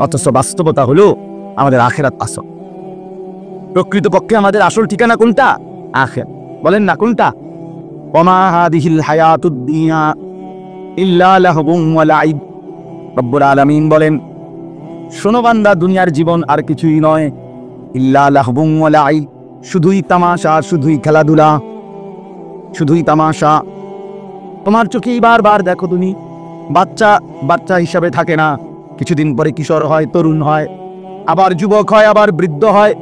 অথচ বাস্তবতা হলো আমাদের আখিরাত আসল। প্রকৃতপক্ষে আমাদের আসল ঠিকানা কোনটা? আখিরাত। বলেন না কোনটা? ওমা হাদিহিল হায়াতুদ দুনিয়া ইল্লা লাহবুন ওয়া লাইব। রব্বুল আলামিন বলেন, শোনো বান্দা, দুনিয়ার জীবন আর কিছুই নয়, ইল্লা লাহবুন ওয়া লাইব, শুধুই তামাশা, শুধুই খেলাধুলা, শুধুই তামাশা। তোমার চোখেই বারবার দেখো তুমি, বাচ্চা বাচ্চা হিসাবে থাকে না, কিছুদিন পরে কিশোর হয়, তরুণ হয়, আবার যুবক হয়, আবার বৃদ্ধ হয়,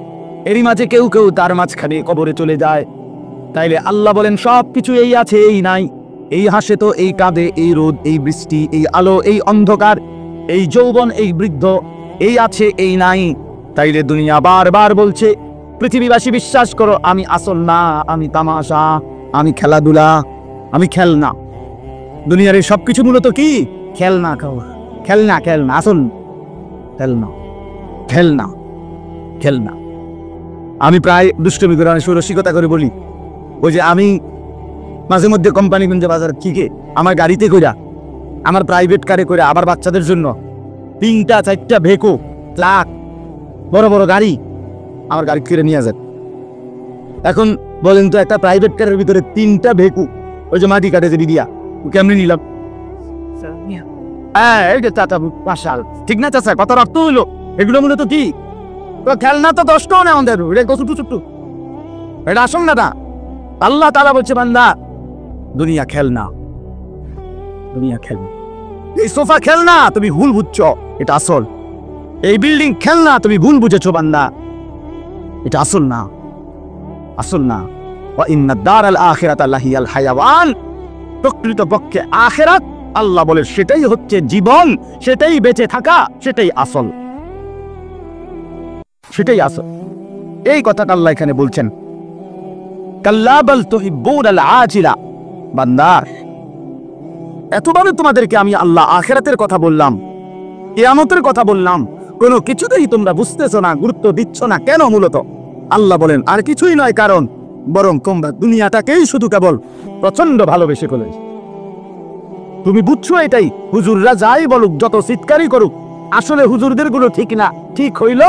এরই মাঝে কেউ কেউ তার মাঝখানে কবরে চলে যায়। তাইলে আল্লাহ বলেন সব কিছু এই আছে এই নাই, এই হাসে তো এই কাঁদে, এই রোদ এই বৃষ্টি, এই আলো এই অন্ধকার, এই যৌবন এই বৃদ্ধ, এই আছে এই নাই। তাইলে দুনিয়া বারবার বলছে, পৃথিবীবাসী বিশ্বাস করো আমি আসল না, আমি তামাশা, আমি খেলাধুলা, আমি খেলনা। দুনিয়ার এই সবকিছু মূলত কি? খেলনা। খেলনা খেলনা, আসল খেলনা, খেলনা খেলনা। আমি প্রায় দুষ্টমি করে, অনেক রসিকতা করে বলি, ওই যে আমি মাঝে মধ্যে কোম্পানিগঞ্জ বাজার থেকে আমার গাড়িতে কইরা, আমার প্রাইভেট কারে করে, আবার বাচ্চাদের জন্য 3টা 4টা ভেকো ট্রাক, বড় বড় গাড়ি আমার গাড়ি করে নিয়ে যায়। এখন বলেন তো, একটা প্রাইভেট কারের ভিতরে 3টা ভেকু, ওই যে মাটি কাটে যে দিদিয়া, কেমনি নিলাম? হ্যাঁ, এই যে চাচা মাশাল, ঠিক না চাচা? কত রক্ত হইলো। এগুলো মূলত কি? খেলনা তো 10টাও না আমাদের, এটা ছোট্ট ছোট্ট, এটা আসল না। আল্লাহ তাআলা বলছে, বান্দা দুনিয়া খেলনা, দুনিয়া খেলনা। এই সোফা খেলনা, তুমি ভুল বুঝছো, এটা আসল। এই বিল্ডিং খেলনা, তুমি ভুল বুঝেছো বান্দা, এটা আসল না, আসল না। ওয়া ইন্নাদ দারাল আখিরাতা লাহিয়াল হায়াওয়ান, প্রকৃতপক্ষে আখিরাত আল্লাহ বলে সেটাই হচ্ছে জীবন, সেটাই বেঁচে থাকা, সেটাই আসল, সেটাই আসল। এই কথাটা আল্লাহ এখানে বলছেন। কাল্লা বাল তুহিব্বুনাল আজিলা। বান্দা, এতবারে তোমাদেরকে আমি আল্লাহ আখিরাতের কথা বললাম, কিয়ামতের কথা বললাম, কোনো কিছুতেই তোমরা বুঝতেছো না, গুরুত্ব দিচ্ছ না। কেন? মূলত আল্লাহ বলেন আর কিছুই নয়, কারণ বরং তোমরা দুনিয়াটাকেই শুধু কেবল প্রচন্ড ভালোবেসে ফেলেছ। তুমি বুঝছো এটাই। হুজুররা যাই বলুক, যত চিৎকারই করুক, আসলে হুজুরদের গুলো ঠিক না। ঠিক হইল,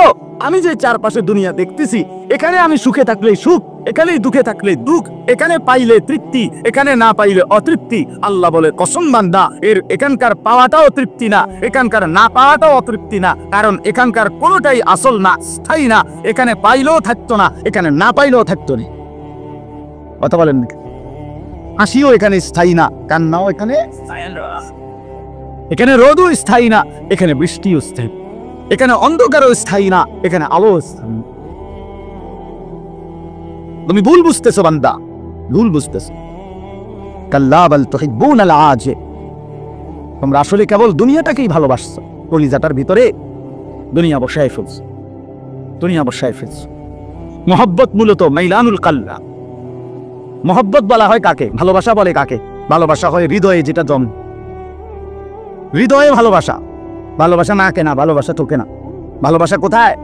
আমি যে চারপাশে দুনিয়া দেখতেছি, এখানে আমি সুখে থাকলে সুখ, এখানেই দুঃখে থাকলে দুঃখ, এখানে পাইলে তৃপ্তি, এখানে না পাইলে অতৃপ্তি। আল্লাহ বলে, কসম বান্দা, এখানকার পাওয়াটাও তৃপ্তি না, এখানকার না পাওয়াটাও অতৃপ্তি না, কারণ এখানকার কোনোটাই আসল না, স্থায়ী না। এখানে পাইলেও থাকতো না, এখানে না পাইলেও থাকতো না। কথা বলেন না? হাসিও এখানে স্থায়ী না, কান্নাও এখানে, এখানে রোদও স্থায়ী না, এখানে বৃষ্টিও স্থায়ী, এখানে অন্ধকারও স্থায়ী না, এখানে আলো স্থায়ী। তুমি ভুল বুঝতেছো বান্দা, ভুল বুঝতেছো। কাল্লা বাল তুহিব্বুনাল আজিল, তোমরা আসলে কেবল দুনিয়াটাকেই ভালোবাসছো, কলিজাটার ভিতরে দুনিয়া বসায় ফেলছো, দুনিয়া বসায় ফেলছো। মোহব্বত মূলত মাইলানুল কাল্লা। মোহব্বত বলা হয় কাকে? ভালোবাসা বলে কাকে? ভালোবাসা হয় হৃদয়ে, যেটা জম, হৃদয়ে ভালোবাসা। ভালোবাসা না কেনা, ভালোবাসা তোকে না। ভালোবাসা কোথায়?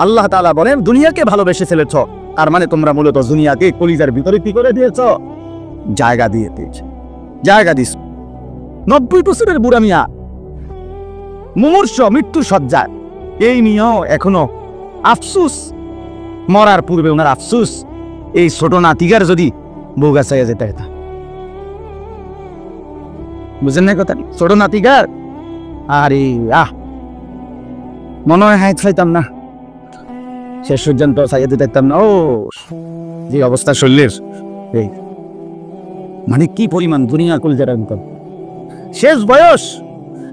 আল্লাহ তাআলা বলেন, দুনিয়াকে ভালোবেসে ফেলেছ, তার মানে তোমরা মূলত দুনিয়াকে কলিজার ভিতরে কি করে দিয়েছ? জায়গা দিয়ে দিয়েছ, জায়গা দিস। 90 বছরের বুড়া মিয়া, মুমূর্ষ, মৃত্যু সজ্জায়, এই নিয়েও এখনো আফসুস। মরার পূর্বে ওনার আফসুস, এই ছোট নাতিগার যদি বউ গাছাইয়া যেতে হতো। বুঝেন না কথা? ছোট নাতিগার, আরে মনে হয় হাইট খাইতাম না, শেষ পর্যন্ত চাইয়া দিতাম না। ও যে অবস্থা শরীরের, এই মানে কি পরিমাণ দুনিয়া কলিজার অন্তর। শেষ বয়স,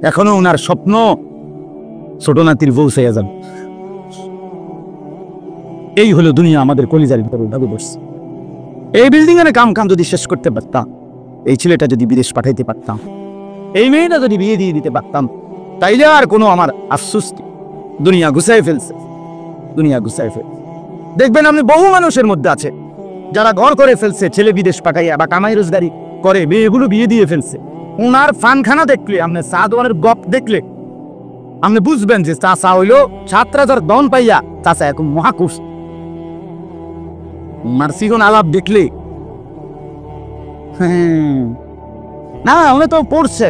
এখনো ওনার স্বপ্ন ছোট নাতির বউ চাইয়া যান। এই হলো দুনিয়া আমাদের কলিজার ভিতরে ভাবে বসছে। এই বিল্ডিং এর কাম যদি শেষ করতে পারতাম, এই ছেলেটা যদি বিদেশ পাঠাইতে পারতাম, এই মেয়েটা যদি বিয়ে দিয়ে দিতে পারতাম, তাইলে আর কোনো আমার আফসোস নেই। দুনিয়া গুছাই ফেলছে, দুনিয়া গুছাই ফেলছে। দেখবেন আপনি বহু মানুষের মধ্যে আছে যারা ঘর করে ফেলছে, ছেলে বিদেশ পাঠাইয়া বা কামাই রোজগারি করে মেয়েগুলো বিয়ে দিয়ে ফেলছে। ওনার ফানখানা দেখলে, আপনি সাদওয়ানের গপ দেখলে আপনি বুঝবেন যে চাচা হইলো ছাত্রাজার দন পাইয়া চাচা এখন মহাকুশ। মার্সিগন আলাপ দেখলে না, উনি তো পড়ছে,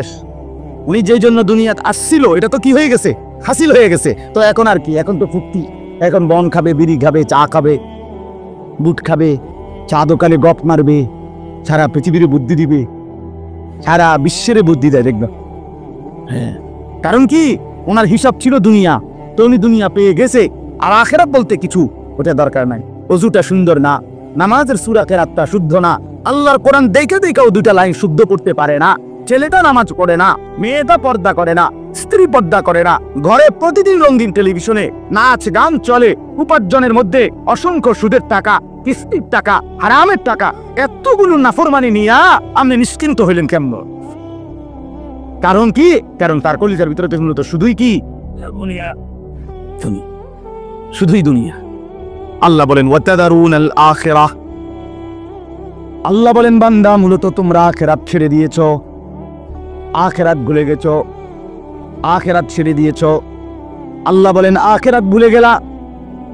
উনি যে জন্য দুনিয়াতে আসছিল এটা তো কি হয়ে গেছে, হাসিল হয়ে গেছে। তো এখন আর কি, এখন তো ফুর্তি, এখন বন খাবে, বিড়ি খাবে, চা খাবে, বুট খাবে, চা দোকানে গপ মারবে, সারা পৃথিবীর বুদ্ধি দিবে, সারা বিশ্বের বুদ্ধি দেয় দেখবে। হ্যাঁ, কারণ কি, ওনার হিসাব ছিল দুনিয়া, তো উনি দুনিয়া পেয়ে গেছে। আর আখেরাত বলতে কিছু ওটা দরকার নাই। অজুটা সুন্দর না, নামাজের সূরা কেরাতটা শুদ্ধ না, আল্লাহর কোরআন দেখে দেখেও দুটা লাইন শুদ্ধ করতে পারে না, ছেলেটা নামাজ পড়ে না, মেয়েটা পর্দা করে না, স্ত্রী পর্দা করে না, ঘরে প্রতিদিন রঙিন টেলিভিশনে নাচ গান চলে, উপার্জনের মধ্যে অসংখ্য সুদের টাকা, কিস্তির টাকা, হারামের টাকা, এতগুলো নাফরমানি নিয়া আপনি নিশ্চিন্ত হইলেন কেমন? কারণ কি? কারণ তার কলিজার ভিতরে তো শুধুই কি দুনিয়া, শুধুই দুনিয়া। আল্লাহ বলেন ওয়াতাদারুনাল আখিরাহ, আল্লাহ বলেন বান্দা মূলত তোমরা আখিরাত ছেড়ে দিয়েছ, আখিরাত ভুলে গেছো, আখিরাত ছেড়ে দিয়েছ। আল্লাহ বলেন আখিরাত ভুলে গেলা,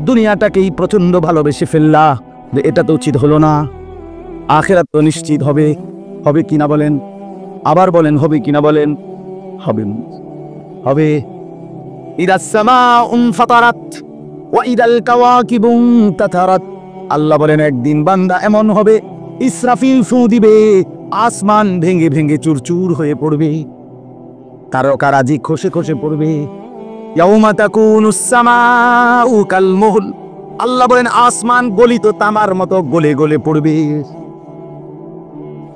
দুনিয়াটাকেই প্রচন্ড ভালোবেসে ফেললা, যে এটা তো উচিত হলো না। আখিরাত তো নিশ্চিত হবে, হবে কিনা বলেন, আবার বলেন হবে কিনা বলেন, হবে, হবে। ইদাস সামাউ ফাতারাত ওয়া ইদাল কাওয়াকিবু তাতারাত, আল্লাহ বলেন একদিন বান্দা এমন হবে, ইসরাফিল ফু দিবে, আসমান ভেঙে ভেঙে চুরচুর হয়ে পড়বে, তারকারাজি খসে খসে পড়বে। ইয়াউমা তাকুনুস সামাউ কাল মুহল, আল্লাহ বলেন আসমান গলিত তামার মতো গলে গলে পড়বে।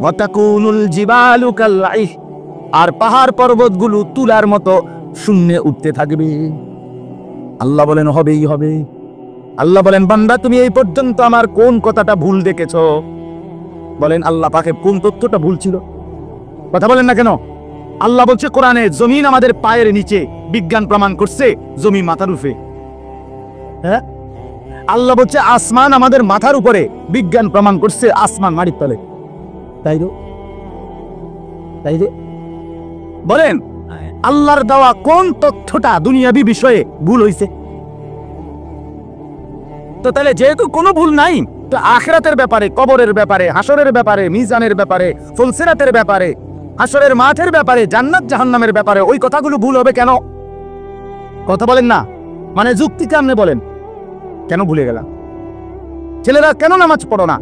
ওয়া তাকুনুল জিবালু কাল্লাইহ, আর পাহাড় পর্বতগুলো তুলার মতো শূন্যে উঠতে থাকবে। আল্লাহ বলেন হবেই হবে। আল্লাহ বলেন বান্দা তুমি এই পর্যন্ত আমার কোন কথাটা ভুল দেখেছো? বলেন আল্লাহ পাকে কোন তথ্যটা ভুল ছিল? কথা বলেন না কেন? আল্লাহ বলছে কোরআনে জমিন আমাদের পায়ের নিচে, বিজ্ঞান প্রমাণ করছে জমি মাথার উপরে। হ্যাঁ, আল্লাহ বলছে আসমান আমাদের মাথার উপরে, বিজ্ঞান প্রমাণ করছে আসমান মাটির তলে। তাই তো, তাই রে, বলেন আল্লাহর দেওয়া কোন তথ্যটা দুনিয়াবি বিষয়ে ভুল হইছে? তো তাহলে যেহেতু কোনো ভুল নাই, তো আখিরাতের ব্যাপারে, কবরের ব্যাপারে, হাসরের ব্যাপারে, মিজানের ব্যাপারে, ফুলসিরাতের ব্যাপারে, হাসরের মাঠের ব্যাপারে, জান্নাত জাহান্নামের ব্যাপারে ওই কথাগুলো ভুল হবে কেন? কথা বলেন না, মানে যুক্তিতে আপনি বলেন কেন ভুলে গেলাম? ছেলেরা কেন নামাজ পড়ো না?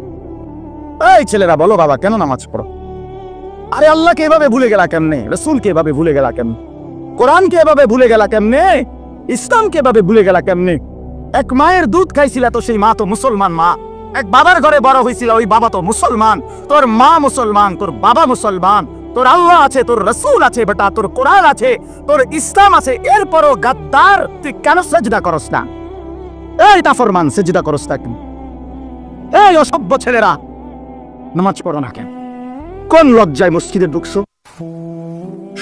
এই ছেলেরা বলো বাবা কেন নামাজ পড়ো? আরে আল্লাহকে এভাবে ভুলে গেলা কেমনে? রাসূলকে এভাবে ভুলে গেলা কেমনে? কোরআনকে এভাবে ভুলে গেলা কেমনে? ইসলামকে এভাবে ভুলে গেলা কেমনে? এক মায়ের দুধ খাইছিল তো সেই মা তো মুসলমান মা, এক বাবার ঘরে বড় হয়েছিল ওই বাবা তো মুসলমান, তোর মা মুসলমান, তোর বাবা মুসলমান, তোর আল্লাহ আছে, তোর রাসূল আছে, বেটা তোর কোরআন আছে, তোর ইসলাম আছে, এরপরও গাদ্দার তুই কেন সেজদা করস না? এই নাফরমান সেজদা করস না কেন? এই অসভ্য ছেলেরা নামাজ পড়ো না কেন? কোন লজ্জায় মসজিদে ঢুকছো?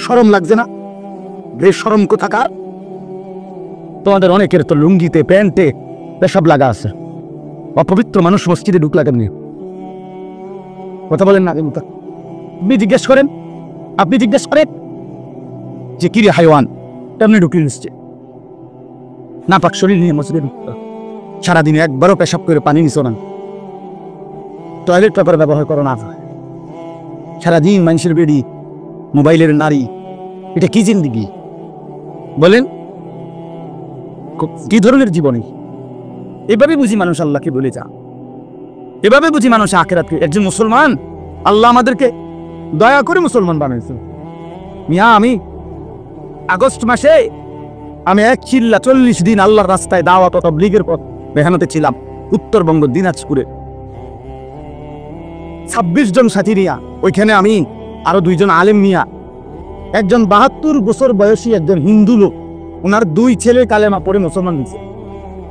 শরম লাগছে না? বেশরম কোথাকার। তোমাদের অনেকের তো লুঙ্গিতে প্যান্টে পেশাব লাগা আছে, অপবিত্র মানুষ মসজিদে ঢুকলা কেমনি? কথা বলেন না কেন? আপনি জিজ্ঞেস করেন, আপনি জিজ্ঞেস করেন যে কিরে হাইওয়ান তেমনি ঢুকলি নিচ্ছে না, পাক শরীর নিয়ে মসজিদে ঢুকতো, সারাদিনে একবারও পেশাব করে পানি নিছো না, টয়লেট পেপার ব্যবহার করো না, সারাদিন মানুষের বেড়ি, মোবাইলের নারী, এটা কি জিন্দিগি বলেন? কি ধরনের জীবনী? এভাবে বুঝি মানুষ আল্লাহকে বলে যা, এভাবে বুঝি মানুষ আখিরাতকে। একজন মুসলমান, আল্লাহ আমাদেরকে দয়া করে মুসলমান বানাইছে। মিয়া আমি আগস্ট মাসে আমি এক চিল্লা 40 দিন আল্লাহর রাস্তায় দাওয়াত ও তাবলীগের পথ মেহনতে ছিলাম উত্তরবঙ্গ দিনাজপুরে। 26 জন সাথী নিয়া, ওইখানে আমি আরো 2 জন আলেম নিয়া, একজন 72 বছর বয়সী একজন হিন্দু লোক, ওনার 2 ছেলে কালেমা পড়ে মুসলমান হয়েছে।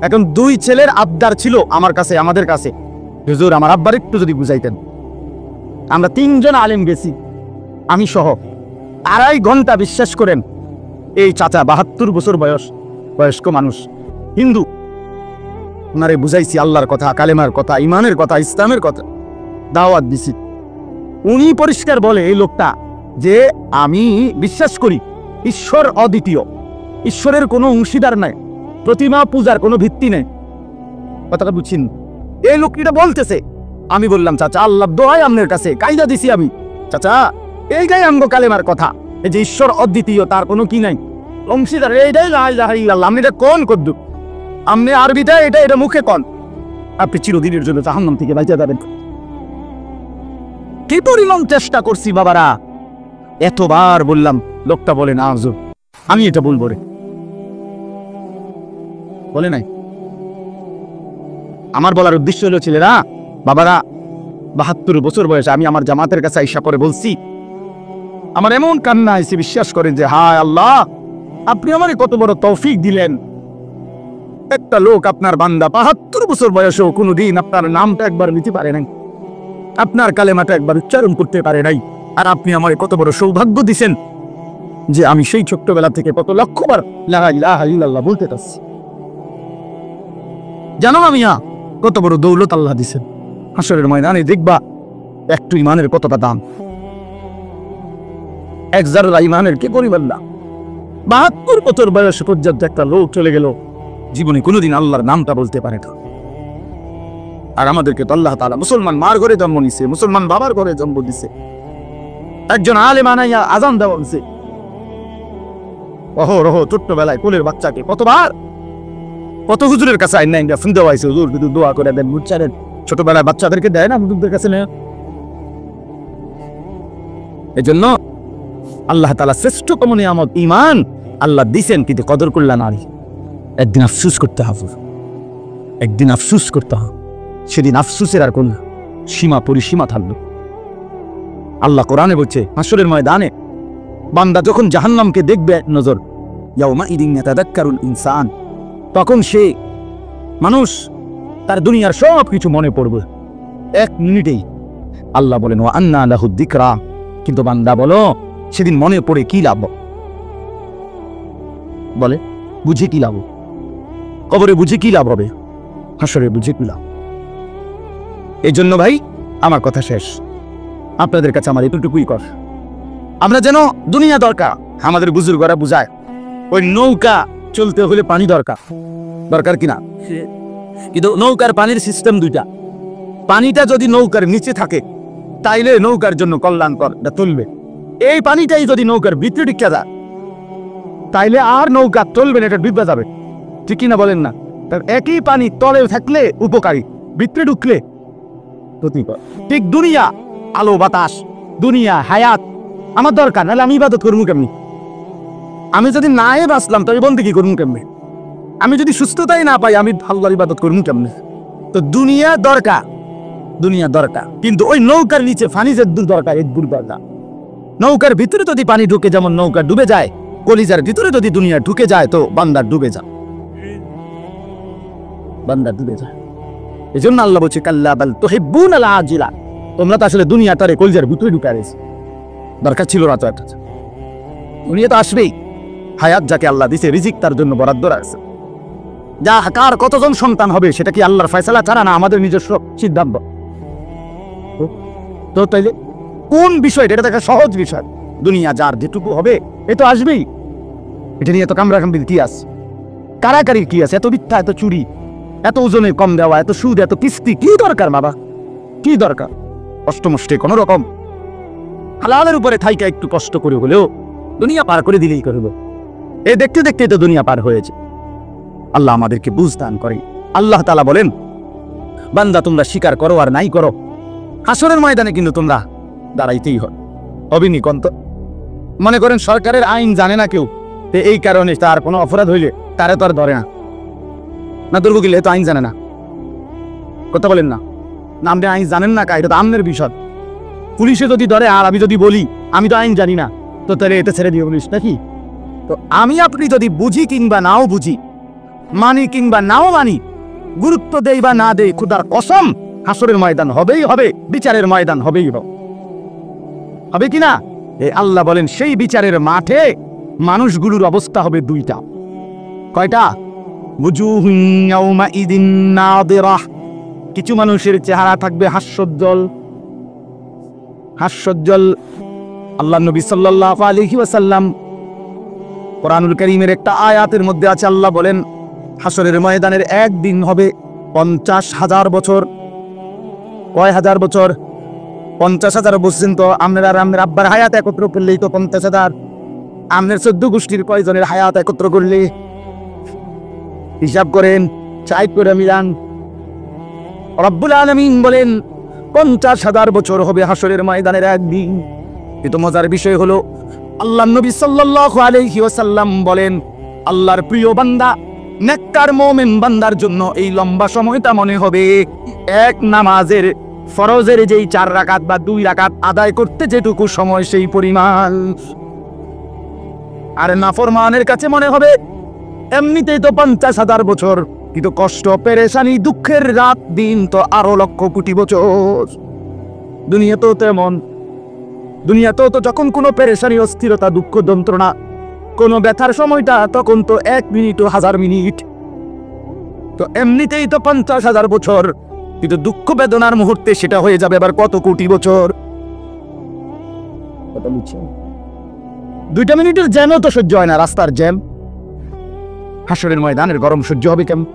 এখন 2 ছেলের আবদার ছিল আমার কাছে, আমাদের কাছে, হুজুর আমার আব্বার একটু যদি বুঝাইতেন। আমরা 3 জন আলেম গেছি, আমি সহ, 2.5 ঘন্টা, বিশ্বাস করেন এই চাচা 72 বছর বয়স্ক মানুষ, হিন্দু, ওনারে বুঝাইছি আল্লাহর কথা, কালেমার কথা, ইমানের কথা, ইসলামের কথা, দাওয়াত দিছি। উনি পরিষ্কার বলে এই লোকটা যে আমি বিশ্বাস করি ঈশ্বর অদ্বিতীয়, ঈশ্বরের কোনো অংশীদার নাই, প্রতিমা পূজার কোনো ভিত্তি নেই। কথাটা বুঝছেন? এই লোকটা বলতেছে। আমি বললাম চাচা আল্লাহ দোহাই আপনার কাছে, কায়দা দিছি আমি, চাচা এই গায়ে আমগো কালেমার কথা, এই যে ঈশ্বর অদ্বিতীয়, তার কোনো কি নাই, অংশীদার এইটাই লা ইলাহা ইল্লাল্লাহ। আপনি এটা কোন কদ্দু, আপনি আরবিটা এটা মুখে কন, আপনি চিরদিনের জন্য জাহান্নাম থেকে বাঁচা যাবেন। কি পরিমাণ চেষ্টা করছি বাবারা, এতবার বললাম, লোকটা বলে না হুজুর আমি এটা বলবো রে, বলে নাই। আমার বলার উদ্দেশ্য হলো ছেলেরা বাবারা, 72 বছর বয়সে আমি আমার জামাতের কাছে আইসা করে বলছি, আমার এমন কান্না এসে বিশ্বাস করেন যে হায় আল্লাহ আপনি আমারে কত বড় তৌফিক দিলেন। একটা লোক আপনার বান্দা 72 বছর বয়সেও কোনোদিন আপনার নামটা একবার নিতে পারে নাই, আপনার কালেমাটা একবার উচ্চারণ করতে পারে নাই, আর আপনি আমারে কত বড় সৌভাগ্য দিছেন যে আমি সেই ছোট্টবেলা থেকে কত লক্ষবার লা ইলাহা ইল্লাল্লাহ বলতে পারছি। জানো না মিয়া কত বড় দৌলত আল্লাহ দিছেন। হাসরের ময়দানে দেখবা একটু ইমানের কতটা দাম, এক জাররা ইমানের কে পরিমাণ না। 72 বছর বয়স পর্যন্ত একটা লোক চলে গেল, জীবনে কোনোদিন আল্লাহর নামটা বলতে পারে না। আর আমাদেরকে তো আল্লাহ তাআলা মুসলমান মার ঘরে জন্ম নিছে, মুসলমান বাবার ঘরে জন্ম দিছে, একজন আলেম আনাইয়া আজান দেওয়া হয়েছে। রহ ছোট্টবেলায় কোলের বাচ্চাকে কতবার কত হুজুরের কাছে আইন না ফোন দেওয়া হয়েছে, হুজুর কিন্তু দোয়া করে দেন, বুঝছেন ছোটবেলায় বাচ্চাদেরকে দেয় না হুজুরদের কাছে না। এই জন্য আল্লাহ তাআলা শ্রেষ্ঠতম নিয়ামত ঈমান আল্লাহ দিছেন, কিন্তু কদর করলা না। একদিন আফসোস করতে হবে, একদিন আফসোস করতে হবে, সেদিন আফসোসের আর কোন সীমা পরিসীমা থাকবে। আল্লাহ কোরআনে বলছে হাসরের ময়দানে বান্দা যখন জাহান্নামকে দেখবে নজর, ইয়াউমা ইদিন ইয়াতাযাক্কারুল ইনসান, তখন সে মানুষ তার দুনিয়ার সব কিছু মনে পড়বে এক মিনিটেই। আল্লাহ বলেন ওয়া আন্না লাহুদ যিকরা, কিন্তু বান্দা বলো সেদিন মনে পড়ে কি লাভ, বলে বুঝে কি লাভ, কবরে বুঝে কি লাভ হবে, হাসরে বুঝে কি লাভ। এই জন্য ভাই আমার কথা শেষ, আপনাদের কাছে আমার এতটুকুই কর, আমরা যেন দুনিয়া দরকার, আমাদের বুজুর্গরা বুঝায় ওই নৌকা চলতে হলে পানি দরকার, দরকার কিনা, কিন্তু নৌকার পানির সিস্টেম দুইটা। পানিটা যদি নৌকার নিচে থাকে তাইলে নৌকার জন্য কল্যাণকর, চলবে। এই পানিটাই যদি নৌকার ভিতরে ঢুকে যায় তাইলে আর নৌকা চলবে না, এটা ডুবে যাবে, ঠিক কিনা বলেন না? একই পানি তলে থাকলে উপকারী, ভিতরে ঢুকলে ক্ষতিকর। ঠিক দুনিয়া আলো বাতাস, দুনিয়া হায়াত আমার দরকার, নাহলে আমি ইবাদত করবো কেমনি? আমি যদি না বাঁচলাম তবে বন্দেগী করবো কেমনি? আমি যদি সুস্থতাই না পাই আমি আল্লাহর ইবাদত করবো কেমনি? তো দুনিয়া দরকার, দুনিয়া দরকার, কিন্তু ওই নৌকার নিচে পানি যে দরকার, এই দরকার। নৌকার ভিতরে যদি পানি ঢুকে যেমন নৌকা ডুবে যায়, কলিজার ভিতরে যদি দুনিয়া ঢুকে যায় তো বান্দা ডুবে যায়, বান্দা ডুবে যায়। এই জন্য আল্লাহ বলছে কাল্লা বাল তুহিব্বুনাল আজিলা, তোমরা তো আসলে দুনিয়াটারে কলিজার ভিতরে ঢুকে রেখেছো, দরকার ছিল না তো। একটা দুনিয়া তো আসবেই, হায়াত যাকে আল্লাহ দিছে রিজিক তার জন্য বরাদ্দ আছে, যা কার কতজন সন্তান হবে সেটা কি আল্লাহর ফয়সালা ছাড়া না আমাদের নিজস্ব সিদ্ধান্ত? তো তাইলে কোন বিষয়টা, এটা একটা সহজ বিষয়, দুনিয়া যার যেটুকু হবে এ তো আসবেই, এটা নিয়ে এত কামড়াকামড়ির কি আছে, কারাকারির কি আছে, এত মিথ্যা, এত চুরি, এত ওজনে কম দেওয়া, এত সুদ, এত কিস্তি, কি দরকার বাবা, কি দরকার? কষ্ট মষ্টে কোনো রকম হালালের উপরে থাইকা একটু কষ্ট করে হলেও দুনিয়া পার করে দিলেই করবো। এ দেখতে দেখতে তো দুনিয়া পার হয়েছে। আল্লাহ আমাদেরকে বুঝ দান করেন। আল্লাহ তাআলা বলেন বান্দা তোমরা স্বীকার করো আর নাই করো, হাসরের ময়দানে কিন্তু তোমরা দাঁড়াইতেই হয়। অবিনিকন্ত মনে করেন সরকারের আইন জানে না কেউ, এই কারণে তার কোনো অপরাধ হইলে তারে তো আর ধরে না, না ধরবো গেলে তো আইন জানে না, কথা বলেন না, আপনি আইন জানেন না, এটা তো আমনের বিষয়। পুলিশে যদি ধরে আর আমি যদি বলি আমি তো আইন জানি না, তো তাহলে এটা ছেড়ে দিয়ে পুলিশ নাকি? তো আমি আপনি যদি বুঝি কিংবা নাও বুঝি, মানি কিংবা নাও মানি, গুরুত্ব দেই বা না দেই, খোদার কসম হাসরের ময়দান হবেই হবে, বিচারের ময়দান হবেই হবে কিনা? আল্লাহ বলেন সেই বিচারের মাঠে মানুষগুলোর অবস্থা হবে দুইটা। কয়টা? বুজুহুন ইয়াউমাইদিন নাদিরাহ, কিছু মানুষের চেহারা থাকবে হাস্যোজ্জ্বল, হাস্যোজ্জ্বল। আল্লাহ নবী সাল্লাল্লাহু আলাইহি ওয়াসাল্লাম কোরআনুল কারীমের একটা আয়াতের মধ্যে আছে, আল্লাহ বলেন হাসরের ময়দানের একদিন হবে 50,000 বছর। কয় হাজার বছর? 50,000 বলছেন তো, আপনার আব্বার হায়াত একত্র করলেই তো 50,000। আমনের 14 গোষ্ঠীর কয়জনের হায়াত একত্র করলে হিসাব করেন, চাই করে মিলান। রব্বুল আলামিন বলেন 50,000 বছর হবে হাসরের ময়দানের একদিন। কিন্তু মজার বিষয় হলো আল্লাহর নবী সাল্লাল্লাহু আলাইহি ওয়াসাল্লাম বলেন, আল্লাহর প্রিয় বান্দা নেককার মুমিন বান্দার জন্য এই লম্বা সময়টা মনে হবে এক নামাজের ফরজের যেই 4 রাকাত বা 2 রাকাত আদায় করতে যেটুকু সময় সেই পরিমাণ। আর নাফরমানের কাছে মনে হবে এমনিতেই তো 50,000 বছর, কিন্তু কষ্ট, পেরেশানি, দুঃখের রাত দিন তো আরো লক্ষ কোটি বছর। দুনিয়াতেও তেমন। দুনিয়াতেও তো যখন কোনো পেরেশানি, অস্থিরতা, দুঃখ, যন্ত্রণা, কোনো ব্যথার সময়টা তখন তো 1 মিনিট ও 1000 মিনিট। তো এমনিতেই তো 50,000 বছর, কিন্তু দুঃখ বেদনার মুহূর্তে সেটা হয়ে যাবে আবার কত কোটি বছর। 2 মিনিটের জ্যামও তো সহ্য হয় না, রাস্তার জ্যাম। হাসরের ময়দানের গরম সহ্য হবে কেমন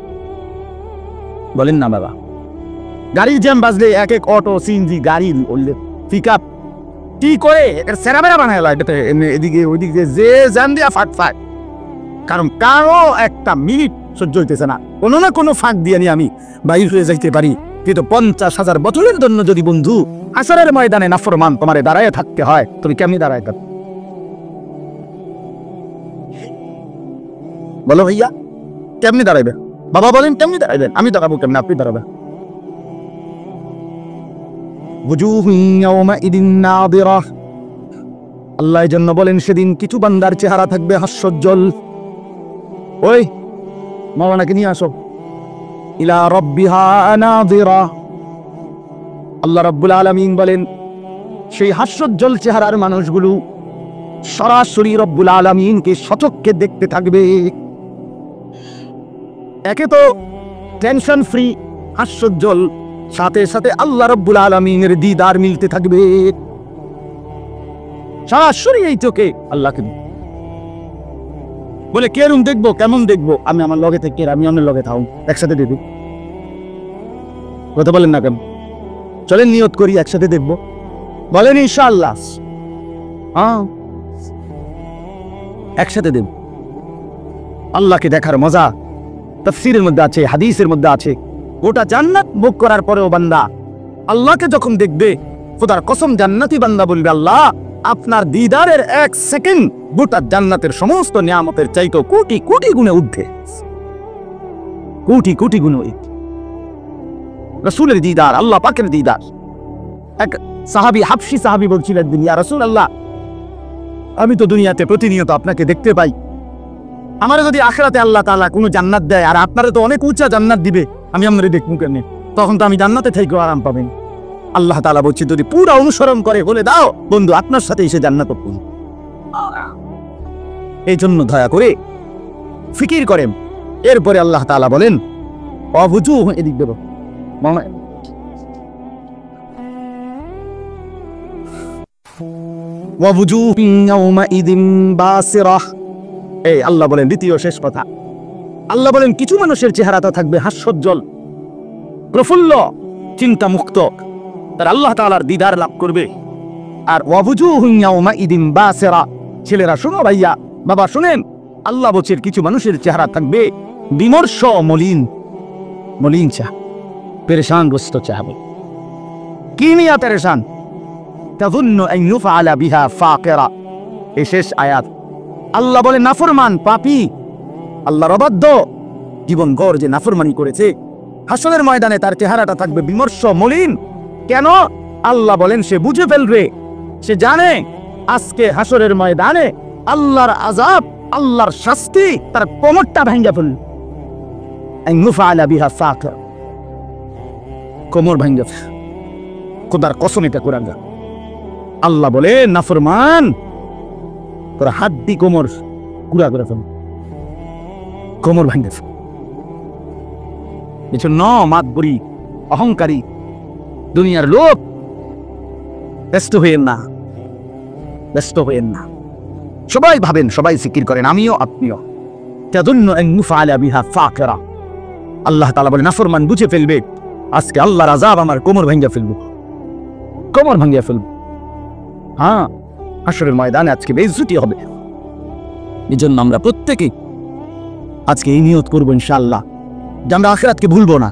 বলেন না বাবা? গাড়ির জ্যাম বাজলে এক এক অটো, সিএনজি গাড়ি, পিকআপ কি করে সেরাবেরা বানায় এদিকে ওইদিকে যে জ্যাম দিয়া ফাট। কারণ কারো একটা মিনিট সহ্য হইতেছে না, কোনো না কোনো ফাঁক দিয়ে নিয়ে আমি বাইর হয়ে যাইতে পারি। কিন্তু 50,000 বছরের জন্য যদি বন্ধু হাসরের ময়দানে নাফরমান তোমারে দাঁড়ায় থাকতে হয়, তুমি কেমনি দাঁড়ায় থাকবে বলো ভাইয়া? কেমনি দাঁড়াইবে? বাবা বলেন কেমনি দাঁড়াইবেন? আমি দাঁড়াবো কেমনি? আপনি দাঁড়াবেন। আল্লাহ এই জন্য বলেন সেদিন কিছু বান্দার চেহারা থাকবে হাস্যোজ্জ্বল। ওই মাওলানাকে নিয়ে আসো। ইলা রাব্বিহা নাযিরা। আল্লাহ রাব্বুল আলামিন বলেন সেই হাস্যোজ্জ্বল চেহারার মানুষগুলো সরাসরি রব্বুল আলামিনকে সচক্ষে দেখতে থাকবে। একে তো টেনশন ফ্রি, হাস্যোজ্জ্বল, সাথে সাথে আল্লাহ রব্বুল আলামিনের দিদার মিলতে থাকবে। সরাসরি এই চোখে আল্লাহকে বলে কে রুম দেখবো, কেমন দেখবো? আমি আমার লগে থেকে, আমি অন্যের লগে থাকুন, একসাথে দেখবো। কথা বলেন না কেন? চলেন নিয়ত করি একসাথে দেখবো, বলেন ইনশাআল্লাহ। হ্যাঁ, একসাথে দেখব। আল্লাহকে দেখার মজা তাফসীরের মধ্যে আছে, হাদিসের মধ্যে আছে। গোটা জান্নাত ভোগ করার পরেও বান্দা আল্লাহকে যখন দেখবে, খোদার কসম জান্নাতি বান্দা বলবে, আল্লাহ আপনার দিদারের 1 সেকেন্ড গোটা জান্নাতের সমস্ত নিয়ামতের চাইতে কোটি কোটি গুণে ঊর্ধ্বে, কোটি কোটি গুণে ঊর্ধ্বে। রাসূলের দিদার, আল্লাহ পাকের দিদার। এক সাহাবী, হাবশী সাহাবী বলছিলেন, ইয়া রাসূলুল্লাহ, আমি তো দুনিয়াতে প্রতিনিয়ত আপনাকে দেখতে পাই, আমার যদি আখিরাতে আল্লাহ তাআলা কোনো জান্নাত দেয়, আর আপনারা তো অনেক উঁচা জান্নাত দিবে, আমি আপনারে দেখবো কেমনে? তখন তো আমি জান্নাতে থেকেও আরাম পাবেন। আল্লাহ তাআলা বলছে, যদি পুরো অনুসরণ করে বলে দাও বন্ধু, আপনার সাথে এসে জান্নাত পাবো। এই জন্য দয়া করে ফিকির করেন। এরপরে আল্লাহ তাআলা বলেন, অবুজুহ, এদিক দেব এই আল্লাহ বলেন দ্বিতীয় শেষ কথা। আল্লাহ বলেন কিছু মানুষের চেহারাটা থাকবে হাস্যোজ্জ্বল, প্রফুল্ল, চিন্তা মুক্ত, তার আল্লাহ তাআলার দিদার লাভ করবে। আর ওয়াবুজুহুন ইয়াউমাইদিন বাসিরা। ছেলেরা শোনো, ভাইয়া বাবা শুনেন, আল্লাহ বলছেন কিছু মানুষের চেহারা থাকবে বিমর্ষ, মলিন, মলিন চেহারা, পেরেশানগ্রস্ত চেহারা। কি নিয়ে পেরেশান? তাযুন্নু আন ইউফআলা বিহা ফাকিরা। এই শেষ আয়াত আল্লাহ বলে নাফরমান, পাপী, আল্লাহর অবাধ্য জীবন গড় যে নাফরমানি করেছে, হাসরের ময়দানে তার চেহারাটা থাকবে বিমর্ষ, মলিন। কেন? আল্লাহ বলেন সে বুঝে ফেলবে, সে জানে আজকে হাসরের ময়দানে আল্লাহর আযাব, আল্লাহর শাস্তি তার কোমরটা ভাঙা ফেলবে। আইনুফআলা বিহা ফাকিরা, কোমর ভাঙা। খোদার কসম এটা কোরআন। আল্লাহ বলে নাফরমান, তোর হাড্ডি কোমর গুড়া করে ফেল, কোমর ভাঙে ফেল। এজন্য মাতবরি, অহংকারী, দুনিয়ার লোক ব্যস্ত হইয়েন না, ব্যস্ত হইয়েন না। সবাই ভাবেন, সবাই জিকির করেন, আমিও আপনিও। তাযুন্নু আন ইউফআলা বিহা ফাকিরা। আল্লাহ তাআলা বলে নাফরমান বুঝে ফেলবে আজকে আল্লাহর আযাব আমার কোমর ভাঙা ফেলবে, কোমর ভাঙিয়ে ফেলবে। হ্যাঁ, হাসরের ময়দানে আজকে বেইজ্জতি হবে। এই জন্য আমরা প্রত্যেকেই আজকে এই নিয়ত করবো ইনশাআল্লাহ যে আমরা আখিরাতকে ভুলবো না,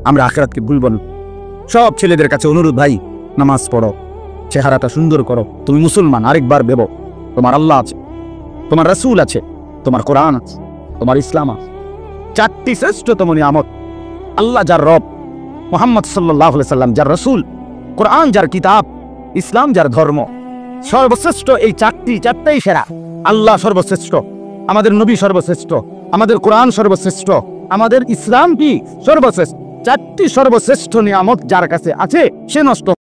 আমরা আখিরাতকে ভুলবো না। সব ছেলেদের কাছে অনুরোধ, ভাই নামাজ পড়ো, চেহারাটা সুন্দর করো। তুমি মুসলমান, আরেকবার ভেবো তোমার আল্লাহ আছে, তোমার রাসূল আছে, তোমার কোরআন আছে, তোমার ইসলাম আছে। 4টি শ্রেষ্ঠতম নিয়ামত। আল্লাহ যার রব, মুহাম্মদ সাল্লাল্লাহু আলাইহি সাল্লাম যার রাসূল, কোরআন যার কিতাব, ইসলাম যার ধর্ম, সর্বশ্রেষ্ঠ। এই চারটাই সেরা। আল্লাহ সর্বশ্রেষ্ঠ, আমাদের নবী সর্বশ্রেষ্ঠ, আমাদের কোরআন সর্বশ্রেষ্ঠ, আমাদের ইসলাম কি সর্বশ্রেষ্ঠ। 4টি সর্বশ্রেষ্ঠ নিয়ামত যার কাছে আছে সে নষ্ট